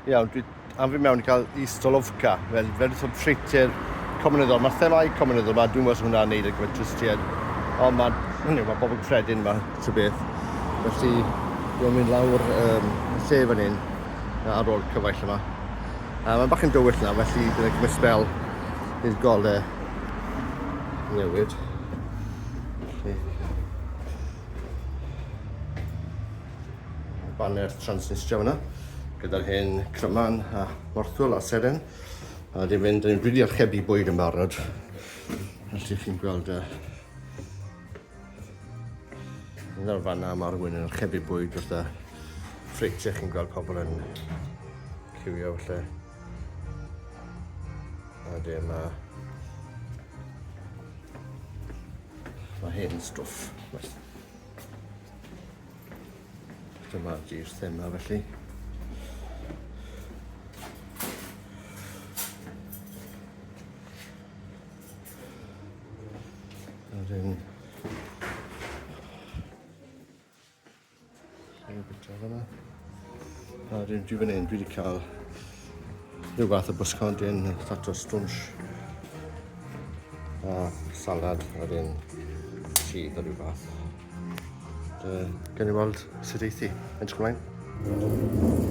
Iawn, dwi am fi mewn i gael i Stolofca, fel Ffreutir comunyddol. Mae'r themau comunyddol yma, dwi'n meddwl hwnna'n neud y gyfer dwristiaid. Ond mae bobl cyffredin yma, ta beth. Felly, dwi'n mynd lawr y lle fan hyn ar ôl cyfaill yma. Mae'n bach yn dywyll na, felly bydd e'n cymryd sbel i'r golau newid. Banner Transnistria fyna, gyda'r hyn cryman a morthwl a seren. A ni'n mynd yn rili archebu bwyd yn barod. Felly chi'n gweld un o'r fanna mae'r rhywun yn archebu bwyd wrth y Ffreutir, chi'n gweld pobl yn cywio felly. A dim mae hyn stwff. Dyma di'r thema felly. A wedyn dwi fan hyn, dwi wedi cael rhyw fath o bysgodyn, thato strwnsh a salad, a wedyn sydd o rhyw fath. Gen i weld sydd eithi. Edrych ymlaen.